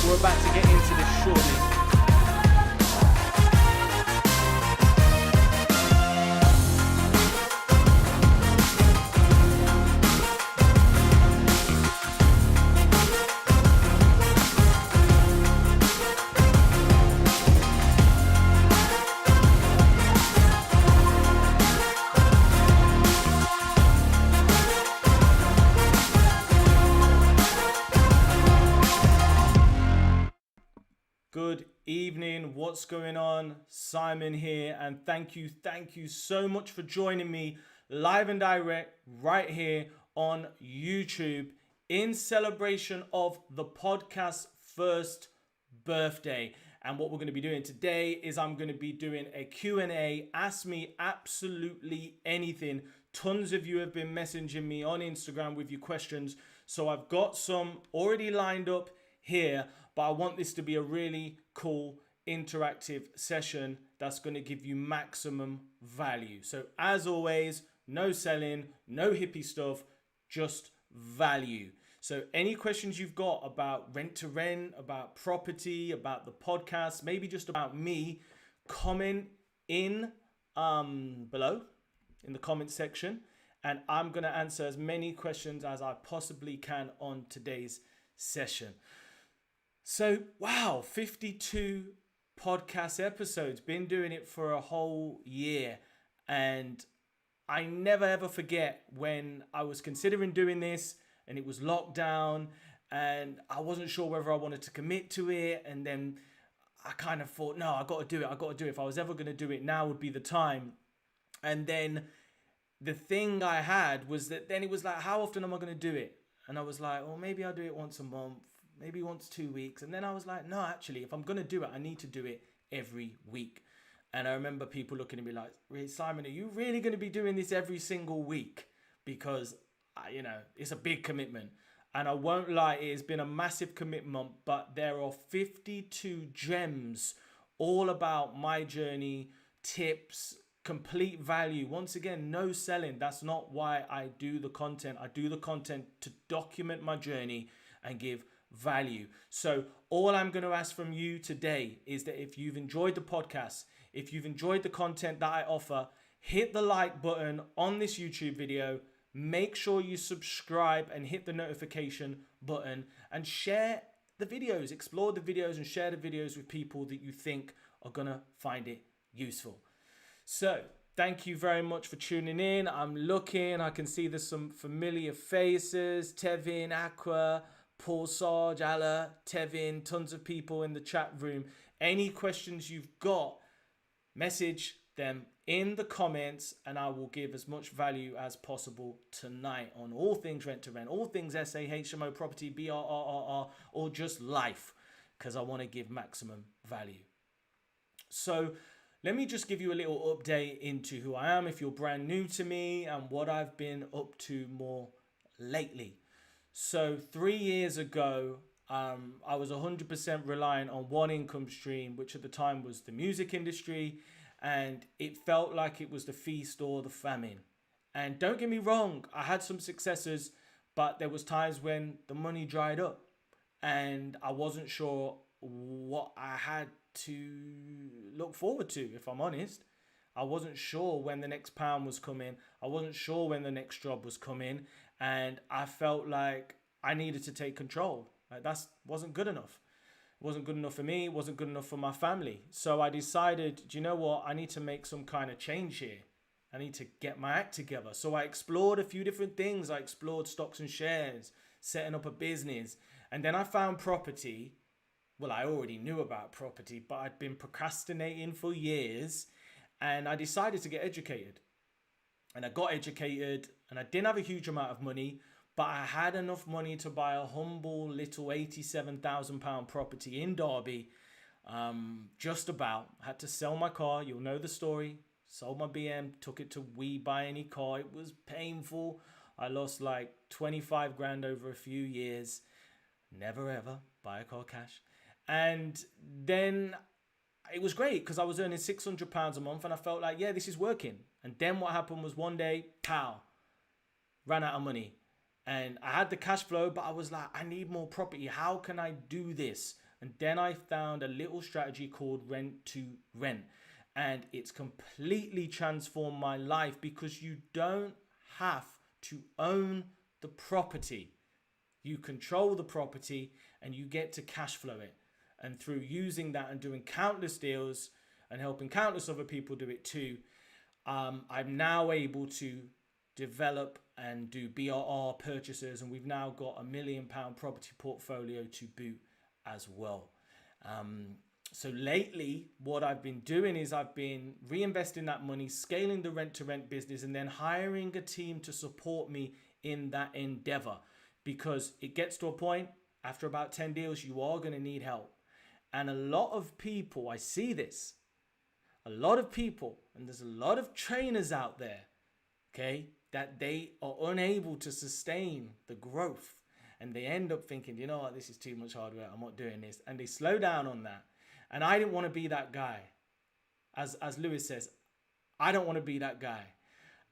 We're about to get into this shortly. Good evening, what's going on? Simon here, and thank you so much for joining me live and direct right here on YouTube in celebration of the podcast's first birthday. And what we're going to be doing today is I'm going to be doing a Q&A. Ask me absolutely anything. Tons of you have been messaging me on Instagram with your questions, so I've got some already lined up here, but I want this to be a really cool interactive session that's going to give you maximum value. So as always, no selling, no hippie stuff, just value. So any questions you've got about rent to rent, about property, about the podcast, maybe just about me, comment in below in the comment section, and I'm going to answer as many questions as I possibly can on today's session. So, wow, 52 podcast episodes, been doing it for a whole year. And I never ever forget when I was considering doing this and it was lockdown and I wasn't sure whether I wanted to commit to it. And then I kind of thought, no, I got to do it. If I was ever going to do it, now would be the time. And then the thing I had was that then it was like, how often am I going to do it? And I was like, well, maybe I'll do it once a month. Maybe once 2 weeks. And then I was like, no, actually, if I'm going to do it, I need to do it every week. And I remember people looking at me like, Simon, are you really going to be doing this every single week? Because, it's a big commitment. And I won't lie, it has been a massive commitment, but there are 52 gems all about my journey, tips, complete value. Once again, no selling. That's not why I do the content. I do the content to document my journey and give value. So all I'm going to ask from you today is that if you've enjoyed the podcast, if you've enjoyed the content that I offer, hit the like button on this YouTube video, make sure you subscribe and hit the notification button, and share the videos, explore the videos and share the videos with people that you think are going to find it useful. So thank you very much for tuning in. I'm looking, I can see there's some familiar faces, Tevin, Aqua, Paul Sarge, Allah, Tevin, tons of people in the chat room. Any questions you've got, message them in the comments and I will give as much value as possible tonight on all things rent to rent, all things SA, HMO, property, BRRRR, or just life, because I want to give maximum value. So let me just give you a little update into who I am if you're brand new to me and what I've been up to more lately. So 3 years ago, I was 100% reliant on one income stream, which at the time was the music industry, and it felt like it was the feast or the famine. And don't get me wrong, I had some successes, but there was times when the money dried up, and I wasn't sure what I had to look forward to, if I'm honest. I wasn't sure when the next pound was coming. I wasn't sure when the next job was coming. And I felt like I needed to take control. Like that wasn't good enough. It wasn't good enough for me. It wasn't good enough for my family. So I decided, do you know what? I need to make some kind of change here. I need to get my act together. So I explored a few different things. I explored stocks and shares, setting up a business. And then I found property. Well, I already knew about property, but I'd been procrastinating for years. And I decided to get educated. And I got educated and I didn't have a huge amount of money, but I had enough money to buy a humble little £87,000 property in Derby. Just about. I had to sell my car. You'll know the story. Sold my BM, took it to We Buy Any Car. It was painful. I lost like 25 grand over a few years. Never ever buy a car cash. And then it was great because I was earning £600 a month and I felt like, yeah, this is working. And then what happened was one day, pow, ran out of money. And I had the cash flow, but I was like, I need more property. How can I do this? And then I found a little strategy called rent to rent. And it's completely transformed my life because you don't have to own the property. You control the property and you get to cash flow it. And through using that and doing countless deals and helping countless other people do it too, I'm now able to develop and do BRR purchases. And we've now got £1 million property portfolio to boot as well. So lately, what I've been doing is I've been reinvesting that money, scaling the rent to rent business, and then hiring a team to support me in that endeavor. Because it gets to a point, after about 10 deals, you are going to need help. And a lot of people, I see this, a lot of people, and there's a lot of trainers out there, okay, that they are unable to sustain the growth. And they end up thinking, you know what, this is too much hard work, I'm not doing this. And they slow down on that. And I didn't want to be that guy. As Lewis says, I don't want to be that guy.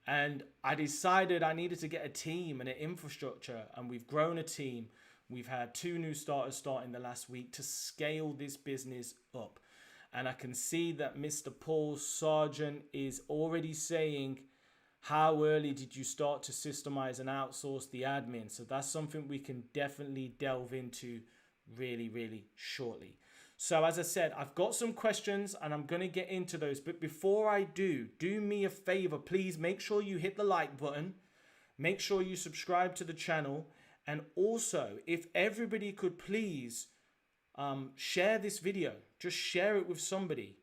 And I decided I needed to get a team and an infrastructure. And we've grown a team. We've had 2 new starters starting the last week to scale this business up. And I can see that Mr. Paul Sargent is already saying, how early did you start to systemize and outsource the admin? So that's something we can definitely delve into really, really shortly. So as I said, I've got some questions and I'm going to get into those. But before I do me a favor. Please make sure you hit the like button. Make sure you subscribe to the channel. And also, if everybody could please share this video. Just share it with somebody.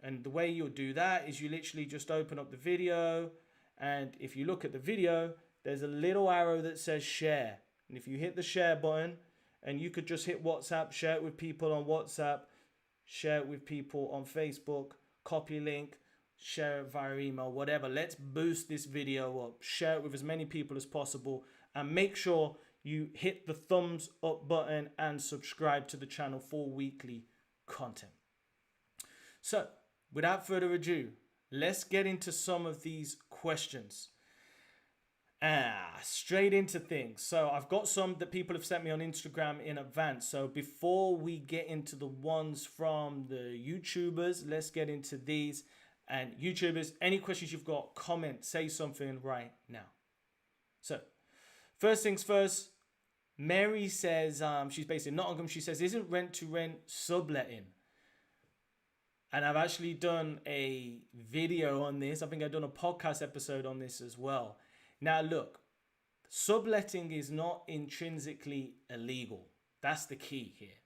And the way you'll do that is you literally just open up the video. And if you look at the video, there's a little arrow that says share. And if you hit the share button, and you could just hit WhatsApp, share it with people on WhatsApp, share it with people on Facebook, copy link, share it via email, whatever. Let's boost this video up. Share it with as many people as possible. And make sure you hit the thumbs up button and subscribe to the channel for weekly content. So, without further ado, let's get into some of these questions. Straight into things. So I've got some that people have sent me on Instagram in advance. So before we get into the ones from the YouTubers, let's get into these. And YouTubers, any questions you've got, comment, say something right now. So first things first, Mary says, she's based in Nottingham. She says, isn't rent to rent subletting? And I've actually done a video on this. I think I've done a podcast episode on this as well. Now, look, subletting is not intrinsically illegal. That's the key here.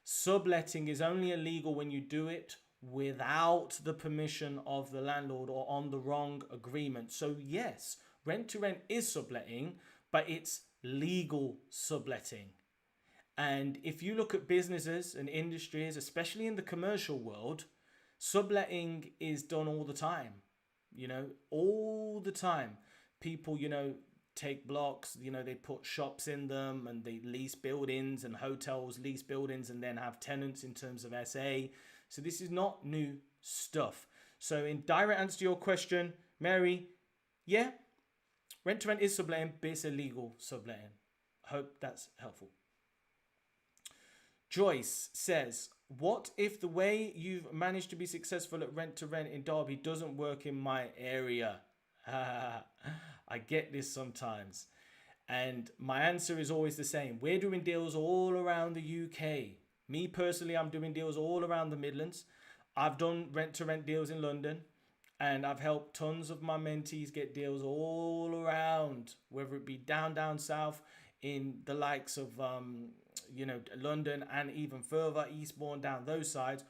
Subletting is only illegal when you do it without the permission of the landlord or on the wrong agreement. So yes, rent to rent is subletting, but it's legal subletting. And if you look at businesses and industries, especially in the commercial world, Subletting is done all the time, all the time. People, take blocks, they put shops in them and they lease buildings, and hotels lease buildings and then have tenants in terms of SA. So this is not new stuff. So in direct answer to your question, Mary, yeah, rent to rent is subletting, but it's illegal subletting. Hope that's helpful. Joyce says, what if the way you've managed to be successful at rent to rent in Derby doesn't work in my area? I get this sometimes. And my answer is always the same. We're doing deals all around the UK. Me personally, I'm doing deals all around the Midlands. I've done rent to rent deals in London, and I've helped tons of my mentees get deals all around, whether it be down south in the likes of London, and even further Eastbourne, down those sides,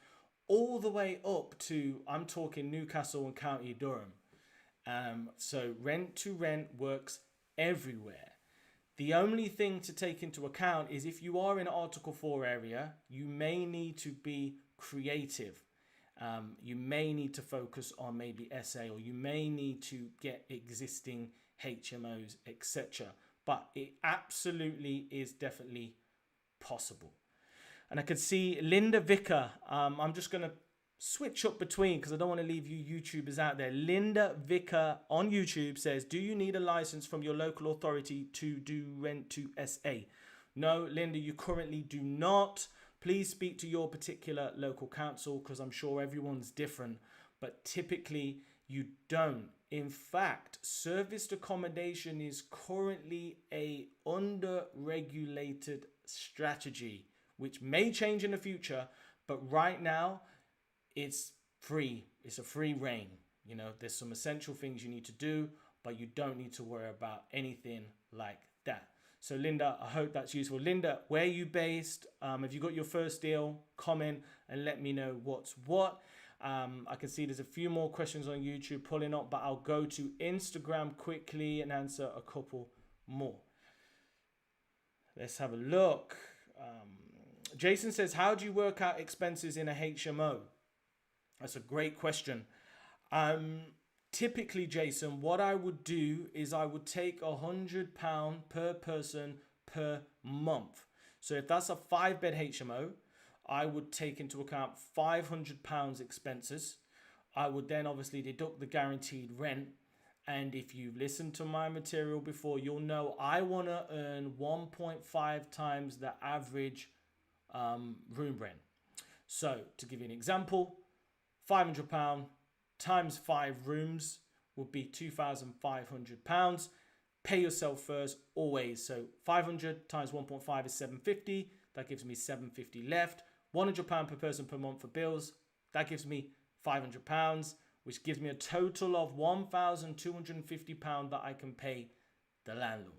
all the way up to, I'm talking Newcastle and County Durham. So rent to rent works everywhere. The only thing to take into account is if you are in an Article 4 area, you may need to be creative. You may need to focus on maybe SA, or you may need to get existing HMOs, etc. But it absolutely is definitely possible. And I could see Linda Vicker. I'm just going to switch up between because I don't want to leave you YouTubers out there. Linda Vicker on YouTube says, do you need a license from your local authority to do rent to SA? No, Linda, you currently do not. Please speak to your particular local council because I'm sure everyone's different, but typically you don't. In fact, serviced accommodation is currently a under-regulated strategy, which may change in the future, but right now it's free. It's a free reign. There's some essential things you need to do, but you don't need to worry about anything like that. So Linda, I hope that's useful. Linda, where are you based? Have you got your first deal? Comment and let me know what's what. I can see there's a few more questions on YouTube pulling up, but I'll go to Instagram quickly and answer a couple more. Let's have a look. Jason says, how do you work out expenses in a HMO? That's a great question. Typically, Jason, what I would do is I would take £100 per person per month. So if that's a 5-bed HMO, I would take into account £500 expenses. I would then obviously deduct the guaranteed rent. And if you've listened to my material before, you'll know I want to earn 1.5 times the average room rent. So to give you an example, £500 times 5 rooms would be £2,500. Pay yourself first always. So 500 times 1.5 is 750. That gives me 750 left. £100 per person per month for bills. That gives me £500, which gives me a total of £1,250 that I can pay the landlord.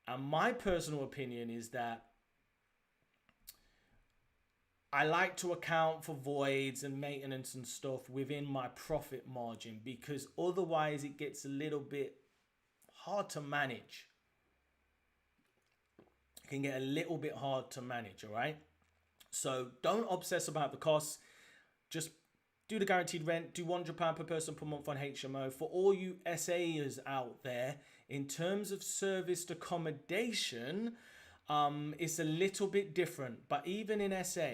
And my personal opinion is that I like to account for voids and maintenance and stuff within my profit margin, because otherwise it gets a little bit hard to manage. It can get a little bit hard to manage, all right? So don't obsess about the costs. Just do the guaranteed rent, do £100 per person per month on HMO. For all you SAers out there, in terms of serviced accommodation, it's a little bit different. But even in SA,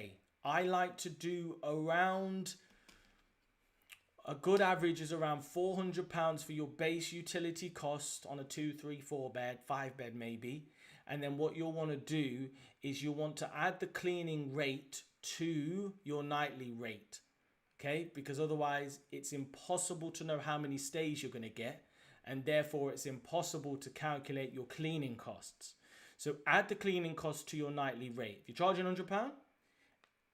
I like to do around, a good average is around £400 for your base utility cost on a 2, 3, 4 bed, 5 bed maybe. And then what you'll want to do is you'll want to add the cleaning rate to your nightly rate. Okay, because otherwise it's impossible to know how many stays you're going to get, and therefore it's impossible to calculate your cleaning costs. So add the cleaning cost to your nightly rate. If you're charging £100,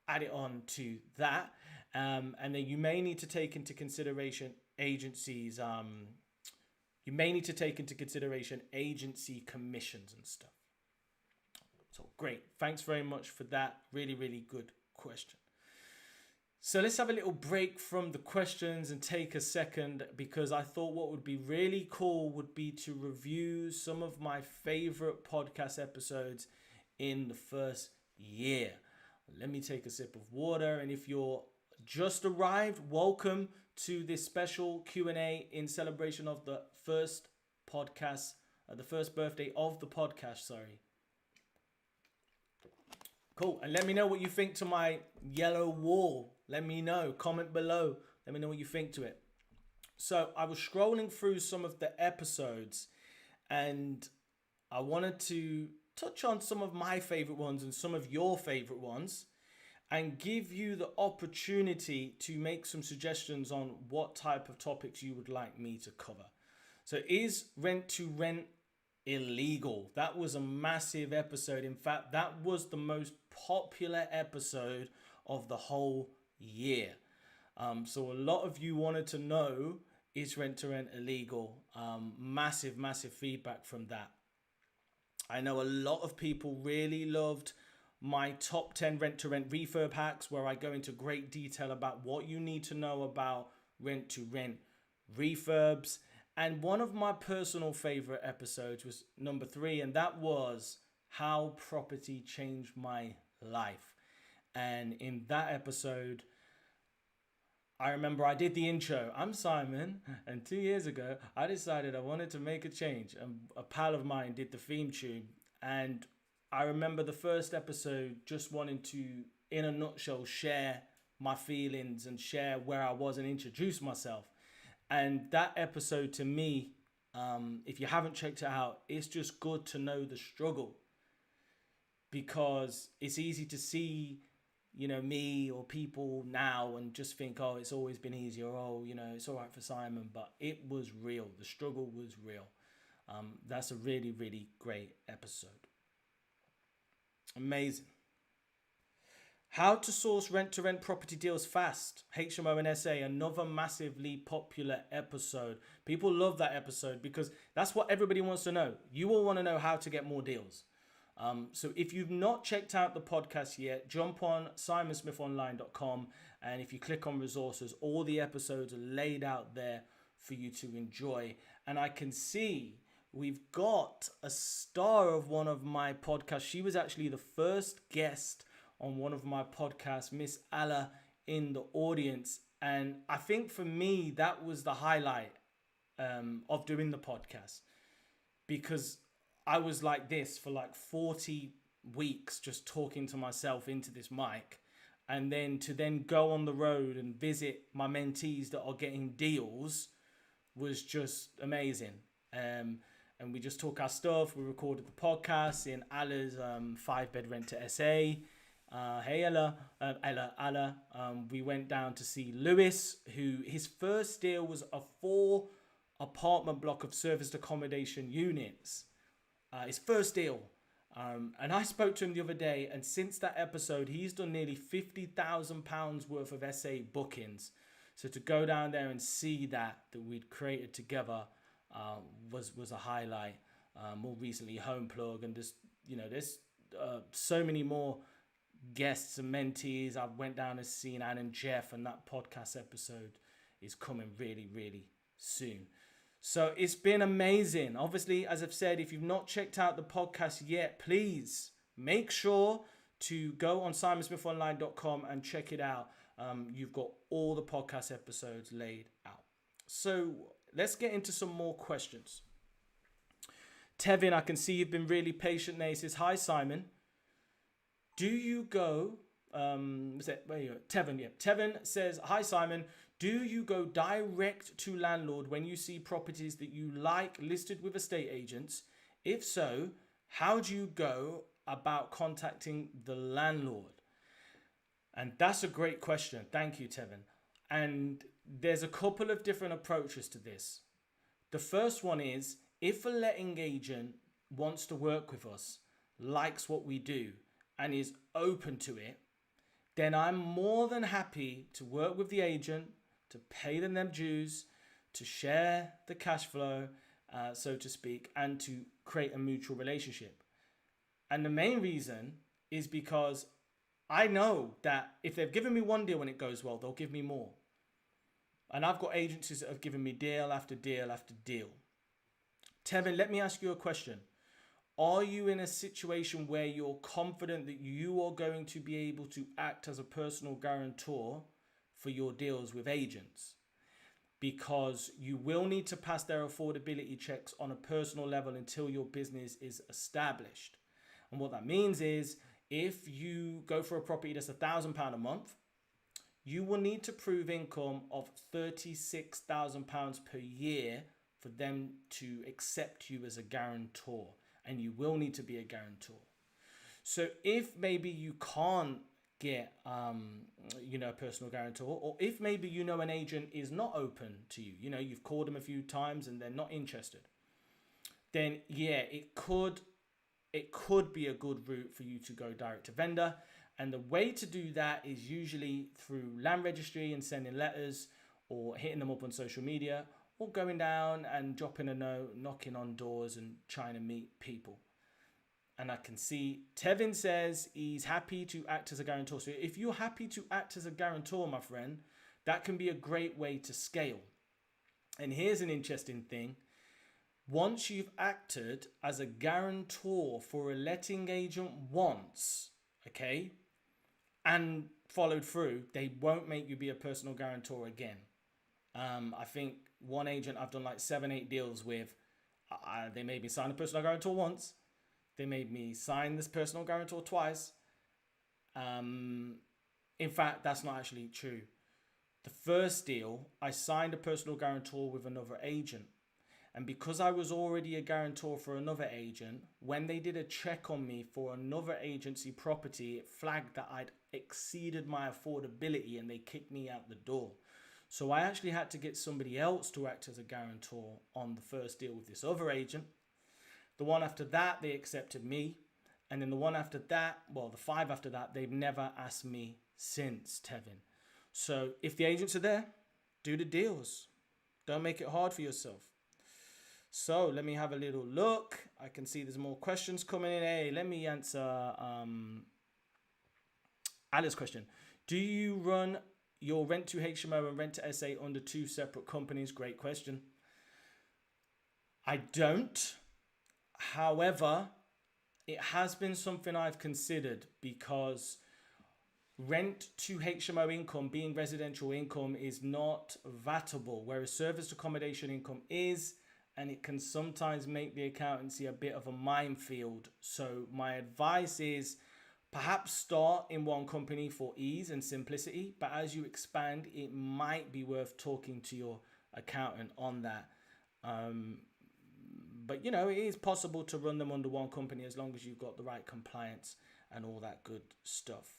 add it on to that, and then you may need to take into consideration agencies. You may need to take into consideration agency commissions and stuff. So great, thanks very much for that. Really, really good question. So let's have a little break from the questions and take a second, because I thought what would be really cool would be to review some of my favorite podcast episodes in the first year. Let me take a sip of water. And if you're just arrived, welcome to this special Q&A in celebration of the first podcast, the first birthday of the podcast, sorry. Cool. And let me know what you think to my yellow wall. Let me know. Comment below. Let me know what you think to it. So I was scrolling through some of the episodes and I wanted to touch on some of my favorite ones and some of your favorite ones and give you the opportunity to make some suggestions on what type of topics you would like me to cover. So is rent to rent illegal? That was a massive episode. In fact, that was the most popular episode of the whole year. So a lot of you wanted to know, is rent to rent illegal? Massive feedback from that. I know a lot of people really loved my top 10 rent to rent refurb hacks, where I go into great detail about what you need to know about rent to rent refurbs. And one of my personal favorite episodes was number 3, and that was how property changed my life. And in that episode, I remember I did the intro. I'm Simon, and 2 years ago, I decided I wanted to make a change. And a pal of mine did the theme tune. And I remember the first episode just wanting to, in a nutshell, share my feelings and share where I was and introduce myself. And that episode to me, if you haven't checked it out, it's just good to know the struggle. Because it's easy to see me or people now and just think, oh, it's always been easier. Oh, it's all right for Simon. But it was real. The struggle was real. That's a really, really great episode. Amazing. How to source rent-to-rent property deals fast. HMO and SA, another massively popular episode. People love that episode because that's what everybody wants to know. You all want to know how to get more deals. So if you've not checked out the podcast yet, jump on simonsmithonline.com, and if you click on resources, all the episodes are laid out there for you to enjoy. And I can see we've got a star of one of my podcasts. She was actually the first guest on one of my podcasts, Miss Alla, in the audience. And I think for me, that was the highlight of doing the podcast, because I was like this for like 40 weeks, just talking to myself into this mic. And then to go on the road and visit my mentees that are getting deals was just amazing. And we just took our stuff. We recorded the podcast in Alla's 5-bed rent to SA. Hey Ella. We went down to see Lewis, who his first deal was a 4 apartment block of serviced accommodation units. His first deal. And I spoke to him the other day, and since that episode, he's done nearly £50,000 worth of SA bookings. So to go down there and see that we'd created together was a highlight. More recently, Home Plug, and there's so many more guests and mentees. I went down and seen Anne and Jeff, and that podcast episode is coming really, really soon. So it's been amazing. Obviously, as I've said, if you've not checked out the podcast yet, please make sure to go on simonsmithonline.com and check it out. You've got all the podcast episodes laid out. So let's get into some more questions. Tevin, I can see you've been really patient there. He says, hi, Simon. Do you go... Tevin, yeah. Tevin says, hi, Simon. Do you go direct to landlord when you see properties that you like listed with estate agents? If so, how do you go about contacting the landlord? And that's a great question. Thank you, Tevin. And there's a couple of different approaches to this. The first one is, if a letting agent wants to work with us, likes what we do, and is open to it, then I'm more than happy to work with the agent, to pay them their dues, to share the cash flow, so to speak, and to create a mutual relationship. And the main reason is because I know that if they've given me one deal and it goes well, they'll give me more. And I've got agencies that have given me deal after deal after deal. Tevin, let me ask you a question. Are you in a situation where you're confident that you are going to be able to act as a personal guarantor for your deals with agents, because you will need to pass their affordability checks on a personal level until your business is established. And what that means is, if you go for a property that's £1,000 a month, you will need to prove income of £36,000 per year for them to accept you as a guarantor, and you will need to be a guarantor. So if maybe you can't get a personal guarantor, or if maybe an agent is not open to you, you've called them a few times and they're not interested, then yeah, it could be a good route for you to go direct to vendor. And the way to do that is usually through land registry and sending letters, or hitting them up on social media, or going down and dropping a note, knocking on doors and trying to meet people. And I can see Tevin says he's happy to act as a guarantor. So if you're happy to act as a guarantor, my friend, that can be a great way to scale. And here's an interesting thing. Once you've acted as a guarantor for a letting agent once, okay, and followed through, they won't make you be a personal guarantor again. I think one agent I've done like 7-8 deals with, they made me sign a personal guarantor once. They made me sign this personal guarantor twice. In fact, that's not actually true. The first deal, I signed a personal guarantor with another agent. And because I was already a guarantor for another agent, when they did a check on me for another agency property, it flagged that I'd exceeded my affordability and they kicked me out the door. So I actually had to get somebody else to act as a guarantor on the first deal with this other agent. The one after that, they accepted me. And then the one after that, the 5 after that, they've never asked me since, Tevin. So if the agents are there, do the deals. Don't make it hard for yourself. So let me have a little look. I can see there's more questions coming in. Hey, let me answer Alice's question. Do you run your rent to HMO and rent to SA under 2 separate companies? Great question. I don't. However, it has been something I've considered, because rent to HMO income, being residential income, is not VATable, whereas serviced accommodation income is. And it can sometimes make the accountancy a bit of a minefield. So my advice is perhaps start in one company for ease and simplicity. But as you expand, it might be worth talking to your accountant on that. But it is possible to run them under one company as long as you've got the right compliance and all that good stuff.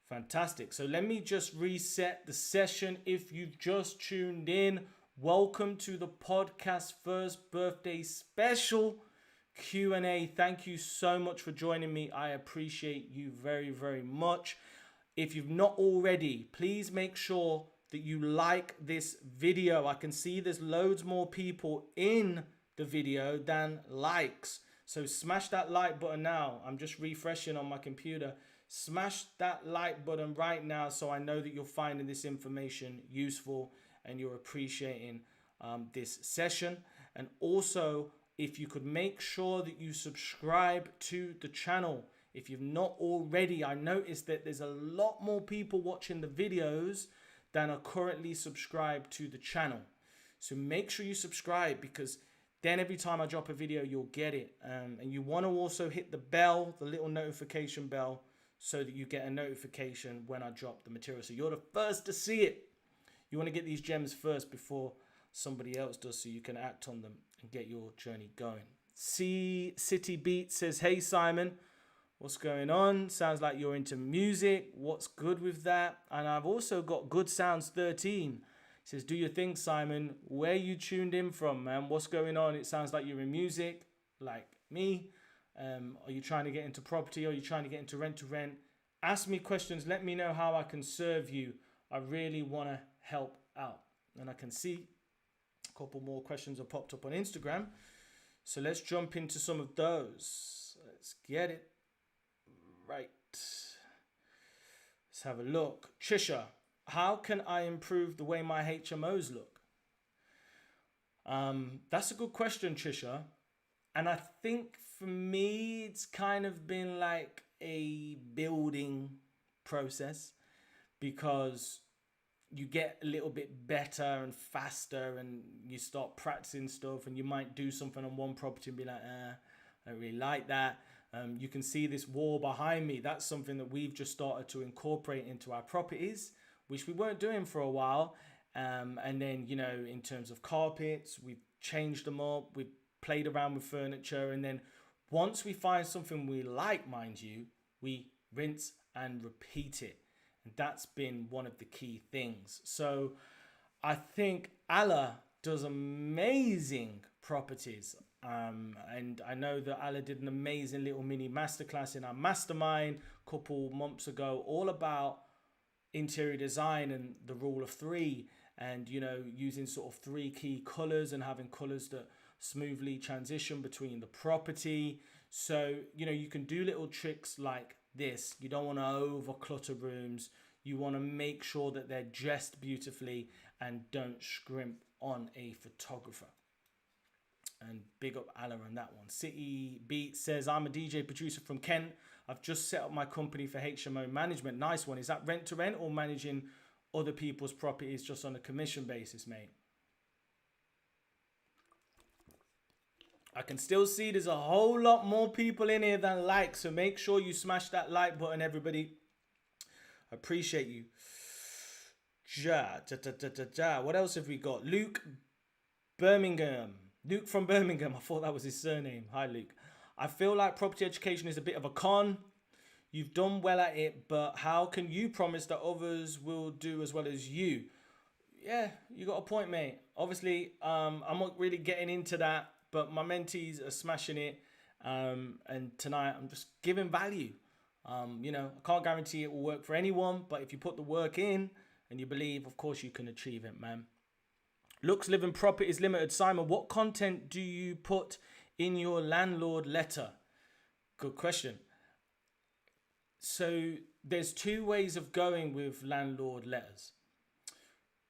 Fantastic. So let me just reset the session. If you've just tuned in, welcome to the podcast first birthday special Q&A. Thank you so much for joining me. I appreciate you very, very much. If you've not already, please make sure that you like this video. I can see there's loads more people in the video than likes. So smash that like button now. I'm just refreshing on my computer. Smash that like button right now so I know that you're finding this information useful and you're appreciating this session. And also, if you could make sure that you subscribe to the channel. If you've not already, I noticed that there's a lot more people watching the videos than are currently subscribed to the channel. So make sure you subscribe, because then every time I drop a video, you'll get it. And you want to also hit the bell, the little notification bell, so that you get a notification when I drop the material. So you're the first to see it. You want to get these gems first before somebody else does, so you can act on them and get your journey going. City Beat says, hey Simon, what's going on? Sounds like you're into music. What's good with that? And I've also got Good Sounds 13. He says, do your thing, Simon. Where you tuned in from, man? What's going on? It sounds like you're in music, like me. Are you trying to get into property? Are you trying to get into rent to rent? Ask me questions. Let me know how I can serve you. I really want to help out. And I can see a couple more questions have popped up on Instagram. So let's jump into some of those. Let's get it right. Let's have a look. Trisha, how can I improve the way my HMOs look? That's a good question, Trisha. And I think for me, it's kind of been like a building process, because you get a little bit better and faster, and you start practicing stuff, and you might do something on one property and be like, I don't really like that. You can see this wall behind me. That's something that we've just started to incorporate into our properties, which we weren't doing for a while. And then, you know, in terms of carpets, we've changed them up. We've played around with furniture. And then once we find something we like, mind you, we rinse and repeat it. And that's been one of the key things. So I think Allah does amazing properties. And I know that Allah did an amazing little mini masterclass in our mastermind a couple months ago, all about interior design and the rule of three, and, you know, using sort of three key colors and having colors that smoothly transition between the property. So, you know, you can do little tricks like this. You don't want to over clutter rooms. You want to make sure that they're dressed beautifully and don't scrimp on a photographer. And big up Allah on that one. City Beat says, I'm a DJ producer from Kent. I've just set up my company for HMO management. Nice one. Is that rent to rent or managing other people's properties just on a commission basis, mate? I can still see there's a whole lot more people in here than like, so make sure you smash that like button, everybody. I appreciate you. What else have we got? Luke from Birmingham. I thought that was his surname. Hi, Luke. I feel like property education is a bit of a con. You've done well at it, but how can you promise that others will do as well as you? Yeah, you got a point, mate. Obviously, I'm not really getting into that, but my mentees are smashing it. And tonight, I'm just giving value. You know, I can't guarantee it will work for anyone, but if you put the work in and you believe, of course you can achieve it, man. Looks Living Properties Limited. Simon, what content do you put in your landlord letter? Good question. So there's two ways of going with landlord letters.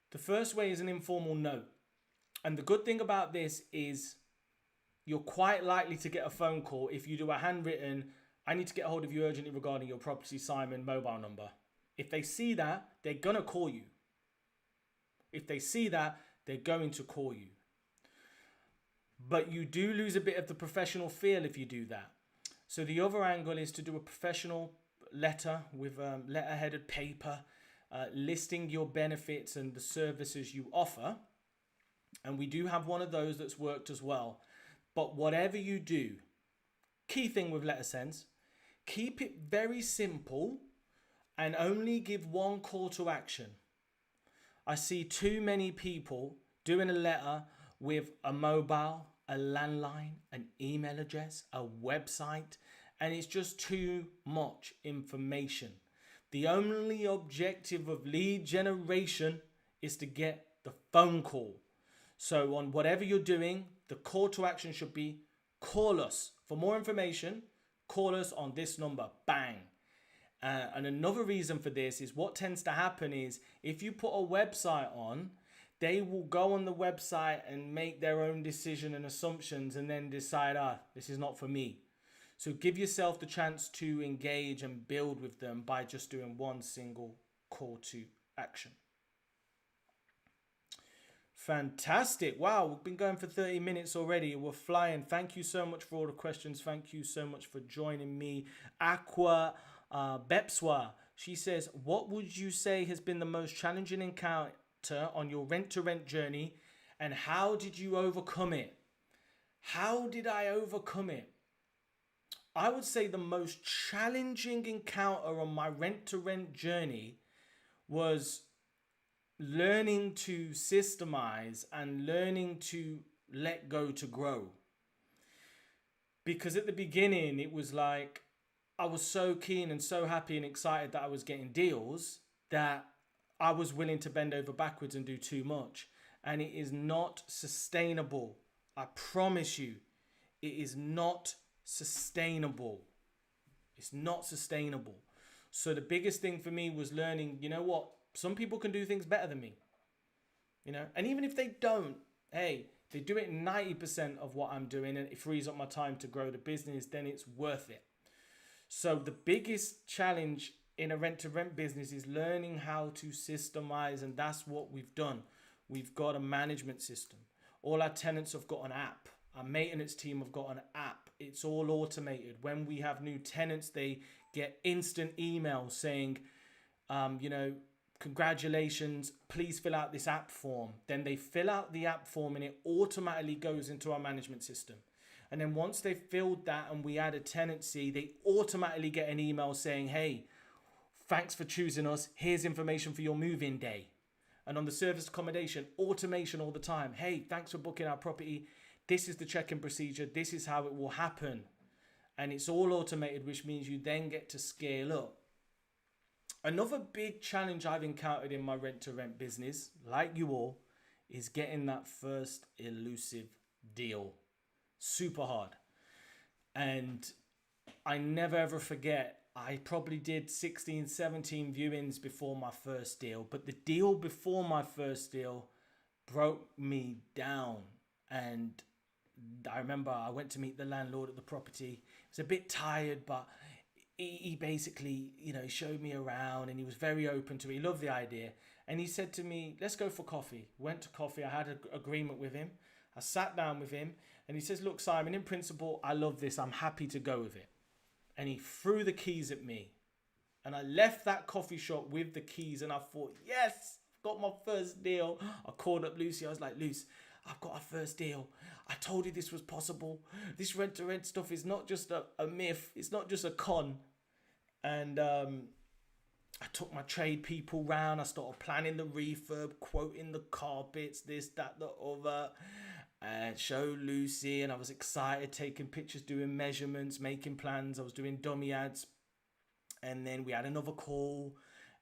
The first way is an informal note. And the good thing about this is you're quite likely to get a phone call if you do a handwritten, I need to get a hold of you urgently regarding your property, Simon, mobile number. If they see that, they're going to call you. If they see that, they're going to call you. But you do lose a bit of the professional feel if you do that. So the other angle is to do a professional letter with letter-headed paper, listing your benefits and the services you offer. And we do have one of those that's worked as well. But whatever you do, key thing with letter sends, keep it very simple and only give one call to action. I see too many people doing a letter with a mobile, a landline, an email address, a website, and it's just too much information. The only objective of lead generation is to get the phone call. So on whatever you're doing, the call to action should be call us. For more information, call us on this number, bang. And another reason for this is what tends to happen is if you put a website on, they will go on the website and make their own decision and assumptions and then decide, this is not for me. So give yourself the chance to engage and build with them by just doing one single call to action. Fantastic. Wow, we've been going for 30 minutes already. We're flying. Thank you so much for all the questions. Thank you so much for joining me. Aqua Bepswa, she says, what would you say has been the most challenging encounter on your rent-to-rent journey, and how did you overcome it? How did I overcome it? I would say the most challenging encounter on my rent-to-rent journey was learning to systemize and learning to let go to grow. Because at the beginning, it was like, I was so keen and so happy and excited that I was getting deals that I was willing to bend over backwards and do too much. And it is not sustainable. I promise you, it is not sustainable. It's not sustainable. So the biggest thing for me was learning, you know what? Some people can do things better than me. You know, and even if they don't, hey, they do it 90% of what I'm doing and it frees up my time to grow the business, then it's worth it. So the biggest challenge in a rent to rent business is learning how to systemize, and that's what we've done. We've got a management system. All our tenants have got an app. Our maintenance team have got an app. It's all automated. When we have new tenants, they get instant emails saying, congratulations, please fill out this app form. Then they fill out the app form and it automatically goes into our management system. And then once they've filled that and we add a tenancy, they automatically get an email saying, hey, thanks for choosing us. Here's information for your move-in day. And on the service accommodation, automation all the time. Hey, thanks for booking our property. This is the check-in procedure. This is how it will happen. And it's all automated, which means you then get to scale up. Another big challenge I've encountered in my rent-to-rent business, like you all, is getting that first elusive deal. Super hard. And I never ever forget, I probably did 16, 17 viewings before my first deal. But the deal before my first deal broke me down. And I remember I went to meet the landlord at the property. I was a bit tired, but he basically, he showed me around and he was very open to it. He loved the idea. And he said to me, let's go for coffee. Went to coffee. I had an agreement with him. I sat down with him and he says, look, Simon, in principle, I love this. I'm happy to go with it. And he threw the keys at me. And I left that coffee shop with the keys and I thought, yes, I've got my first deal. I called up Lucy. I was like, Luce, I've got our first deal. I told you this was possible. This rent-to-rent stuff is not just a myth. It's not just a con. And I took my trade people round. I started planning the refurb, quoting the carpets, this, that, the other. And showed Lucy. And I was excited, taking pictures, doing measurements, making plans. I was doing dummy ads. And then we had another call.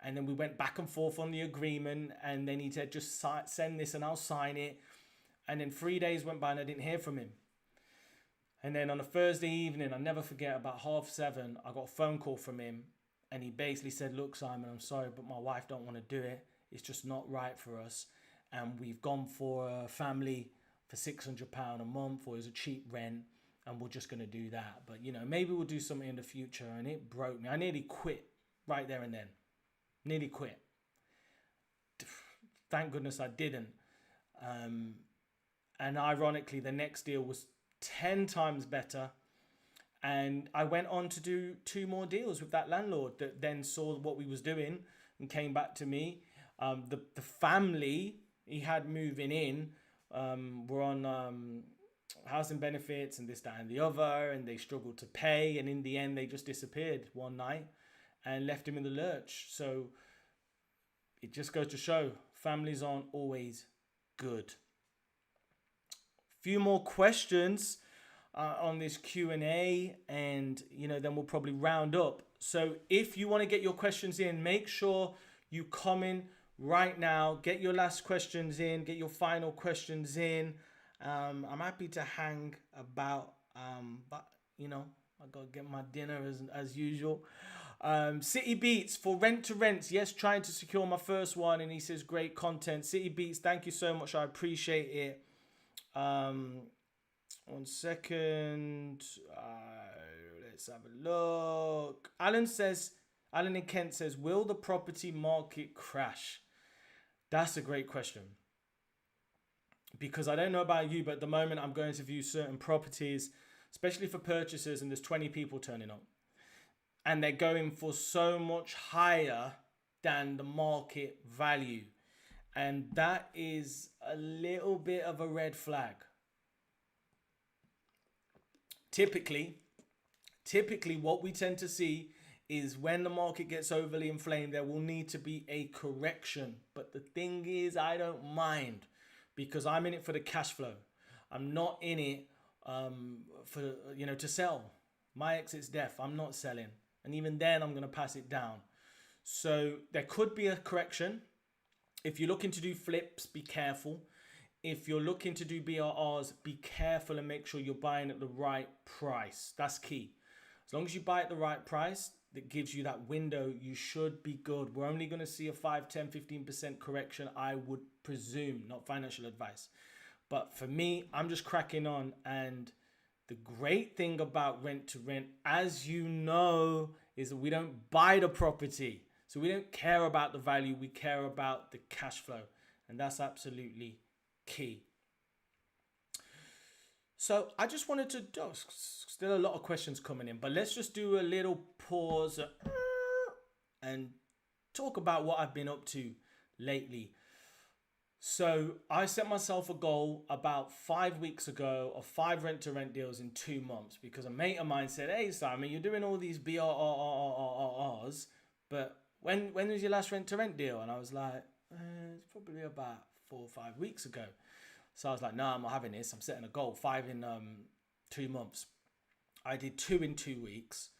And then we went back and forth on the agreement. And then he said, just send this and I'll sign it. And then 3 days went by and I didn't hear from him. And then on a Thursday evening, I'll never forget, about 7:30, I got a phone call from him. And he basically said, look, Simon, I'm sorry, but my wife don't want to do it. It's just not right for us. And we've gone for a family for £600 a month, or it's a cheap rent. And we're just going to do that. But, maybe we'll do something in the future. And it broke me. I nearly quit right there and then. Nearly quit. Thank goodness I didn't. And ironically, the next deal was 10 times better. And I went on to do 2 more deals with that landlord that then saw what we was doing and came back to me. The family he had moving in were on housing benefits and this, that, and the other. And they struggled to pay. And in the end, they just disappeared one night and left him in the lurch. So it just goes to show families aren't always good. Few more questions on this Q&A and then we'll probably round up. So if you want to get your questions in, make sure you comment right now. Get your last questions in, get your final questions in. I'm happy to hang about, but I gotta get my dinner as usual. City Beats for rent to rents. Yes, trying to secure my first one, and he says great content. City Beats, thank you so much. I appreciate it. 1 second. Let's have a look. Alan in Kent says, will the property market crash? That's a great question. Because I don't know about you, but at the moment I'm going to view certain properties, especially for purchasers, and there's 20 people turning up. And they're going for so much higher than the market value. And that is a little bit of a red flag. Typically what we tend to see is when the market gets overly inflamed, there will need to be a correction. But the thing is, I don't mind, because I'm in it for the cash flow. I'm not in it for to sell. My exit's death. I'm not selling. And even then, I'm going to pass it down. So there could be a correction. If you're looking to do flips, be careful. If you're looking to do BRRs, be careful and make sure you're buying at the right price. That's key. As long as you buy at the right price, that gives you that window, you should be good. We're only going to see a 5, 10, 15% correction, I would presume, not financial advice. But for me, I'm just cracking on, and The great thing about rent to rent, as you know, is that we don't buy the property. So we don't care about the value, we care about the cash flow. And that's absolutely key. So I just wanted to, still a lot of questions coming in, but let's just do a little pause and talk about what I've been up to lately. So I set myself a goal about 5 weeks ago of 5 rent-to-rent deals in 2 months, because a mate of mine said, "Hey Simon, you're doing all these BRRRRRs, but when was your last rent-to-rent deal?" And I was like, it's probably about 4 or 5 weeks ago. So I was like, no, I'm not having this. I'm setting a goal, 5 in 2 months. I did 2 in 2 weeks.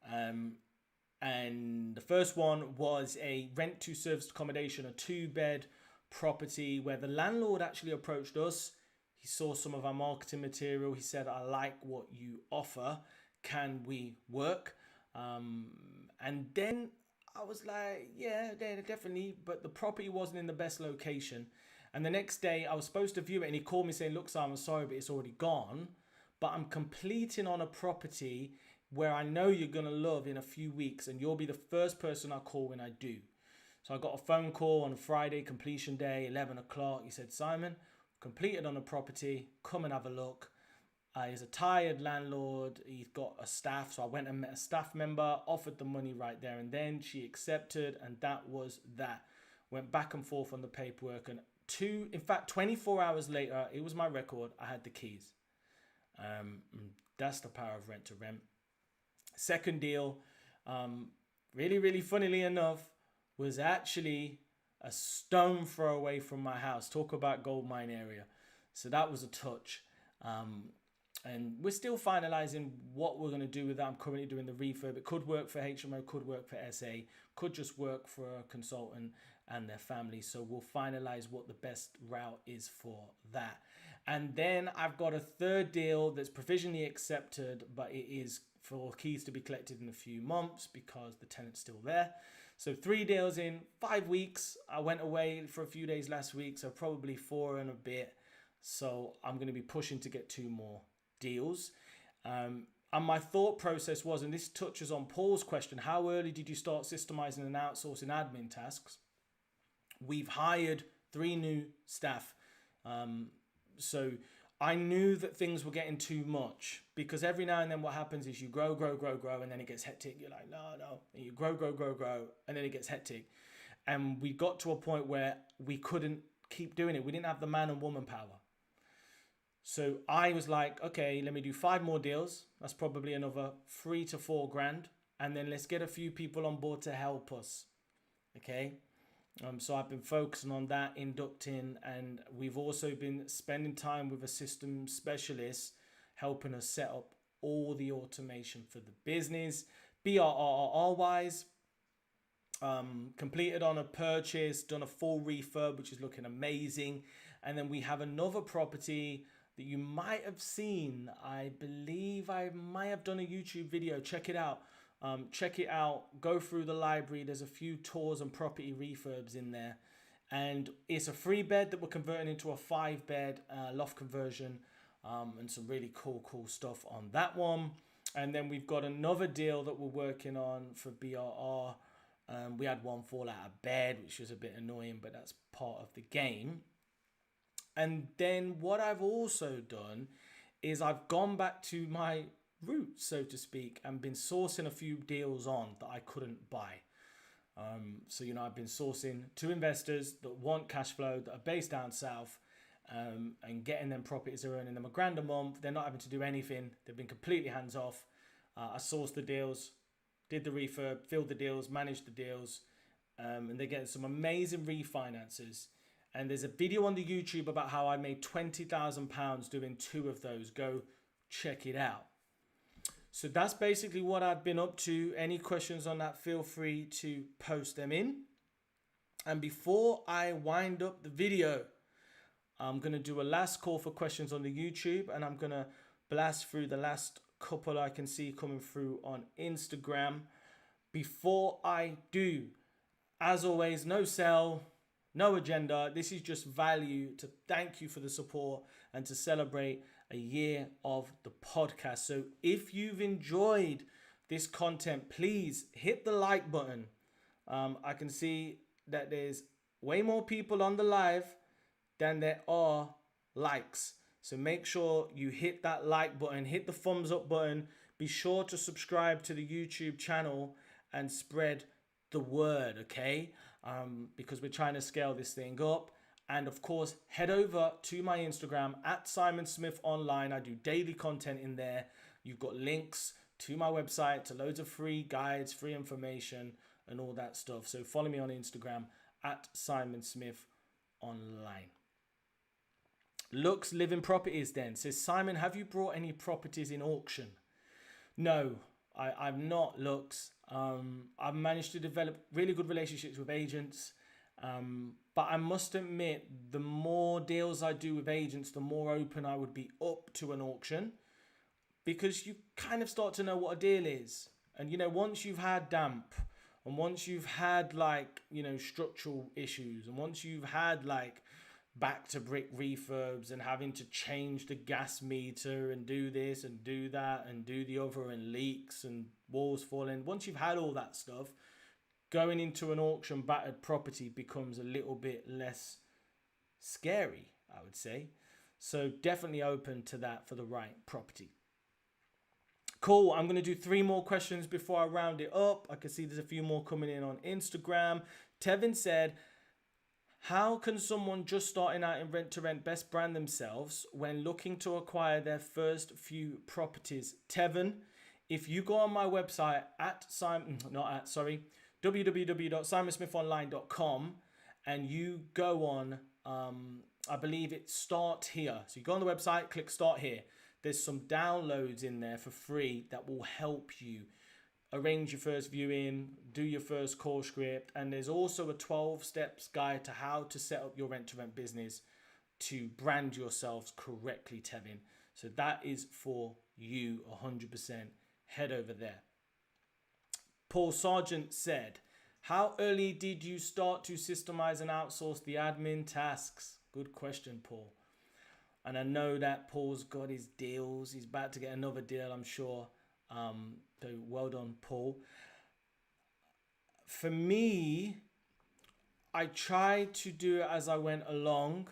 And the first one was a rent to serviced accommodation, a 2-bed property where the landlord actually approached us. He saw some of our marketing material. He said, "I like what you offer. Can we work?" And then I was like, yeah, definitely. But the property wasn't in the best location. And the next day I was supposed to view it, and he called me saying, "Look, Simon, I'm sorry, but it's already gone. But I'm completing on a property where I know you're going to love in a few weeks, and you'll be the first person I call when I do." So I got a phone call on Friday, completion day, 11 o'clock. He said, "Simon, completed on a property. Come and have a look." He's a tired landlord. He's got a staff. So I went and met a staff member, offered the money right there and then. She accepted, and that was that. Went back and forth on the paperwork. And 24 hours later, it was my record. I had the keys. That's the power of rent to rent. Second deal, really funnily enough, was actually a stone throw away from my house. Talk about gold mine area. So that was a touch. And we're still finalizing what we're going to do with that. I'm currently doing the refurb. It could work for HMO, could work for SA, could just work for a consultant and their family. So we'll finalize what the best route is for that. And then I've got a third deal that's provisionally accepted, but it is for keys to be collected in a few months because the tenant's still there. So 3 deals in 5 weeks. I went away for a few days last week, so probably 4 and a bit. So I'm going to be pushing to get 2 more deals. And my thought process was, and this touches on Paul's question, how early did you start systemizing and outsourcing admin tasks? We've hired 3 new staff. So I knew that things were getting too much, because every now and then what happens is you grow, and then it gets hectic. You're like, no. And you grow, and then it gets hectic. And we got to a point where we couldn't keep doing it. We didn't have the man and woman power. So I was like, okay, let me do 5 more deals. That's probably another 3 to 4 grand. And then let's get a few people on board to help us. Okay. So I've been focusing on that, inducting, and we've also been spending time with a system specialist helping us set up all the automation for the business. BRRR wise, completed on a purchase, done a full refurb, which is looking amazing. And then we have another property that you might have seen. I believe I might have done a YouTube video. Check it out. Go through the library. There's a few tours and property refurbs in there, and it's a 3-bed that we're converting into a 5-bed loft conversion, and some really cool stuff on that one. And then we've got another deal that we're working on for BRR. We had one fall out of bed, which was a bit annoying, but that's part of the game. And then what I've also done is I've gone back to my roots, so to speak, and been sourcing a few deals on that I couldn't buy. So, I've been sourcing to investors that want cash flow, that are based down south, and getting them properties, are earning them $1,000 a month. They're not having to do anything. They've been completely hands off. I sourced the deals, did the refurb, filled the deals, managed the deals, and they're getting some amazing refinances. And there's a video on the YouTube about how I made £20,000 doing 2 of those. Go check it out. So that's basically what I've been up to. Any questions on that, feel free to post them in. And before I wind up the video, I'm going to do a last call for questions on the YouTube, and I'm going to blast through the last couple I can see coming through on Instagram. Before I do, as always, no sell, no agenda. This is just value to thank you for the support and to celebrate a year of the podcast. So if you've enjoyed this content, please hit the like button. I can see that there's way more people on the live than there are likes. So make sure you hit that like button, hit the thumbs up button. Be sure to subscribe to the YouTube channel and spread the word, okay? Because we're trying to scale this thing up. And of course, head over to my Instagram at Simon Smith Online. I do daily content in there. You've got links to my website, to loads of free guides, free information, and all that stuff. So follow me on Instagram at Simon Smith Online. Looks Living Properties then says, Simon, have you brought any properties in auction? No, I've not, Looks. I've managed to develop really good relationships with agents. But I must admit, the more deals I do with agents, the more open I would be up to an auction, because you kind of start to know what a deal is. And, you know, once you've had damp, and once you've had like, you know, structural issues, and once you've had like back to brick refurbs and having to change the gas meter and do this and do that and do the other and leaks and walls falling, once you've had all that stuff, going into an auction battered property becomes a little bit less scary, I would say. So definitely open to that for the right property. Cool. I'm going to do 3 more questions before I round it up. I can see there's a few more coming in on Instagram. Tevin said, how can someone just starting out in rent to rent best brand themselves when looking to acquire their first few properties? Tevin, if you go on my website www.simonsmithonline.com and you go on, I believe it's start here. So you go on the website, click start here. There's some downloads in there for free that will help you arrange your first viewing, do your first call script. And there's also a 12 steps guide to how to set up your rent to rent business to brand yourselves correctly, Tevin. So that is for you 100%. Head over there. Paul Sargent said, how early did you start to systemize and outsource the admin tasks? Good question, Paul. And I know that Paul's got his deals. He's about to get another deal, I'm sure. So well done, Paul. For me, I tried to do it as I went along.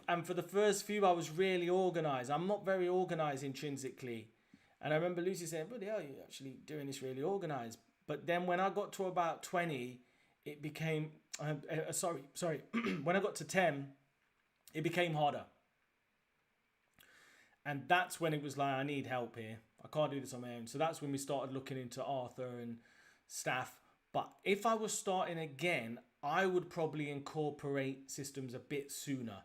And for the first few, I was really organized. I'm not very organized intrinsically. And I remember Lucy saying, bloody hell, you're actually doing this really organized. But then when I got to about 20, it became, when I got to 10, it became harder. And that's when it was like, I need help here. I can't do this on my own. So that's when we started looking into Arthur and staff. But if I was starting again, I would probably incorporate systems a bit sooner.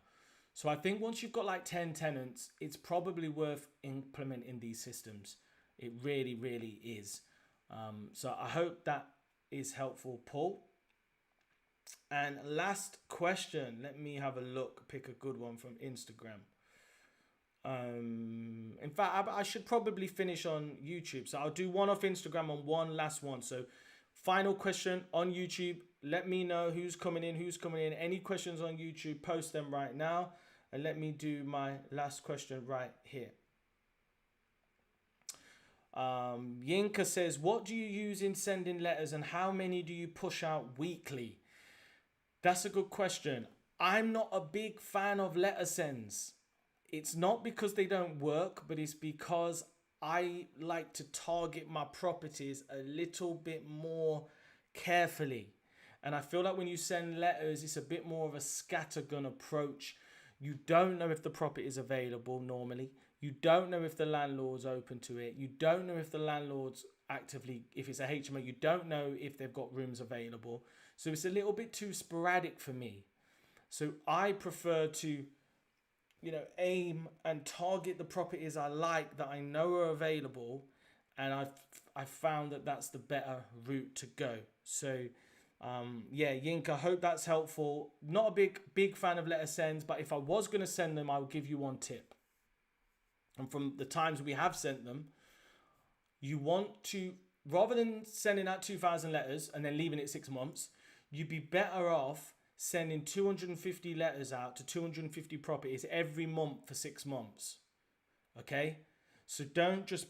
So I think once you've got like 10 tenants, it's probably worth implementing these systems. It really, really is. So I hope that is helpful, Paul. And last question, let me have a look, pick a good one from Instagram. In fact, I should probably finish on YouTube. So I'll do one off Instagram and one last one. So final question on YouTube. Let me know who's coming in. Any questions on YouTube, post them right now. And let me do my last question right here. Yinka says, what do you use in sending letters and how many do you push out weekly? That's a good question. I'm not a big fan of letter sends. It's not because they don't work, but it's because I like to target my properties a little bit more carefully. And I feel like when you send letters, it's a bit more of a scattergun approach. You don't know if the property is available normally. You don't know if the landlord's open to it. You don't know if the landlord's actively, if it's a HMO, you don't know if they've got rooms available. So it's a little bit too sporadic for me. So I prefer to, aim and target the properties I like that I know are available. And I've found that that's the better route to go. So Yink, I hope that's helpful. Not a big fan of letter sends, but if I was going to send them, I will give you one tip. And from the times we have sent them, you want to, rather than sending out 2,000 letters and then leaving it 6 months, you'd be better off sending 250 letters out to 250 properties every month for 6 months. Okay? So don't just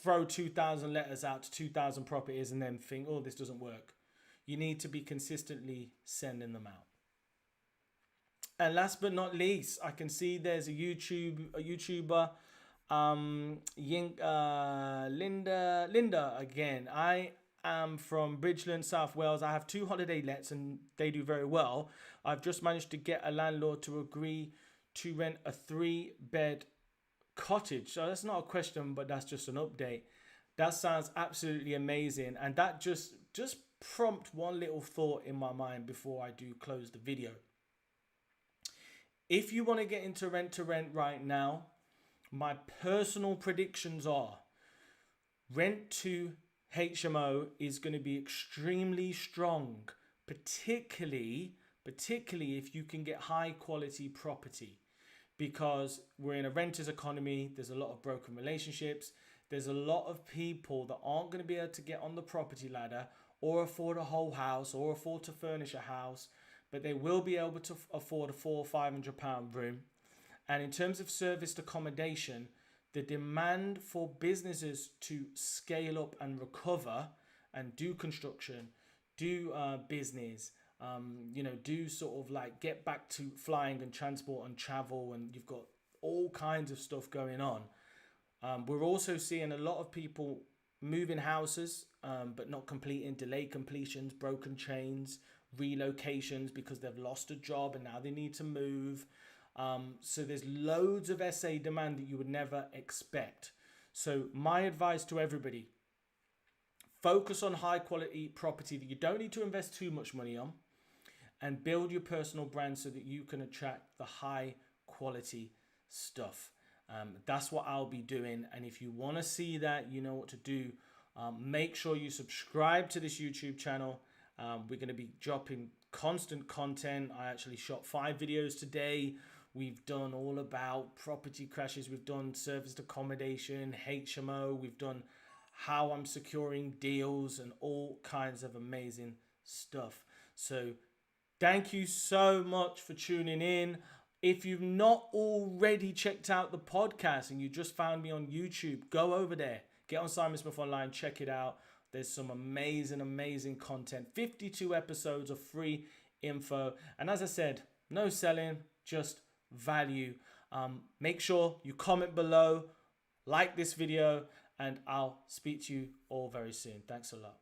throw 2,000 letters out to 2,000 properties and then think, oh, this doesn't work. You need to be consistently sending them out. And last but not least, I can see there's a YouTuber, Linda again. I am from Bridgeland, South Wales. I have 2 holiday lets and they do very well. I've just managed to get a landlord to agree to rent a 3-bed cottage. So that's not a question, but that's just an update. That sounds absolutely amazing, and that just prompt one little thought in my mind before I do close the video. If you want to get into rent to rent right now, my personal predictions are rent to HMO is going to be extremely strong, particularly if you can get high quality property, because we're in a renter's economy. There's a lot of broken relationships. There's a lot of people that aren't going to be able to get on the property ladder or afford a whole house or afford to furnish a house, but they will be able to afford a £400 or £500 room. And in terms of serviced accommodation, the demand for businesses to scale up and recover and do construction, do business, do sort of like get back to flying and transport and travel, and you've got all kinds of stuff going on. We're also seeing a lot of people moving houses, but not completing, delayed completions, broken chains, relocations because they've lost a job and now they need to move. So there's loads of SA demand that you would never expect. So my advice to everybody, focus on high quality property that you don't need to invest too much money on, and build your personal brand so that you can attract the high quality stuff. That's what I'll be doing. And if you want to see that, you know what to do. Make sure you subscribe to this YouTube channel. We're going to be dropping constant content. I actually shot 5 videos today. We've done all about property crashes. We've done serviced accommodation, HMO. We've done how I'm securing deals and all kinds of amazing stuff. So thank you so much for tuning in. If you've not already checked out the podcast and you just found me on YouTube, go over there. Get on Simon Smith Online, check it out. There's some amazing content. 52 episodes of free info. And as I said, no selling, just value. Make sure you comment below, like this video, and I'll speak to you all very soon. Thanks a lot.